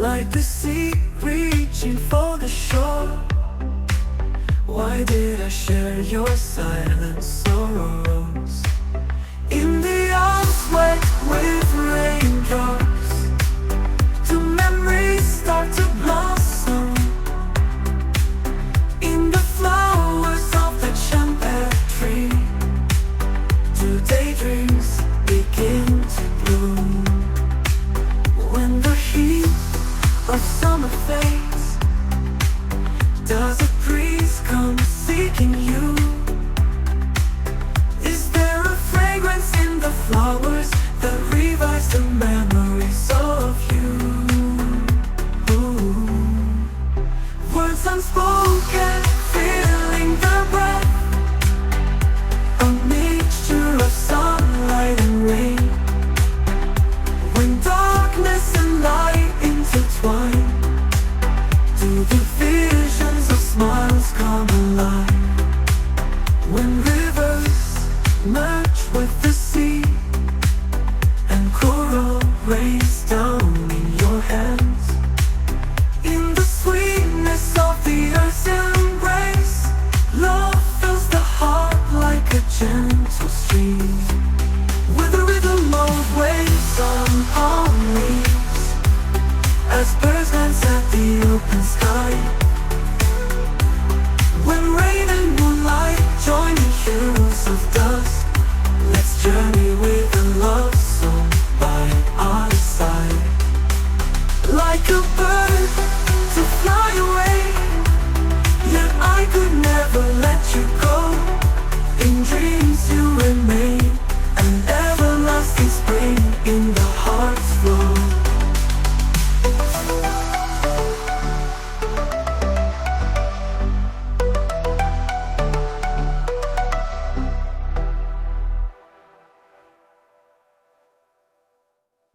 like the sea reaching for the shore. Why did I share your silent sorrows? In the arms wet with raindrops, do memories start to blossom? In the flowers of the champagne tree, do daydreams begin to bloom? When the heat of summer fades, does a breeze come seeking you? Is there a fragrance in the flowers that revives the memories of you? Ooh. Words unspoken, filling the breath, a mixture of sunlight and rain. When darkness and light intertwine, do the visions of smiles come alive? When rivers merge with the sea and coral rains down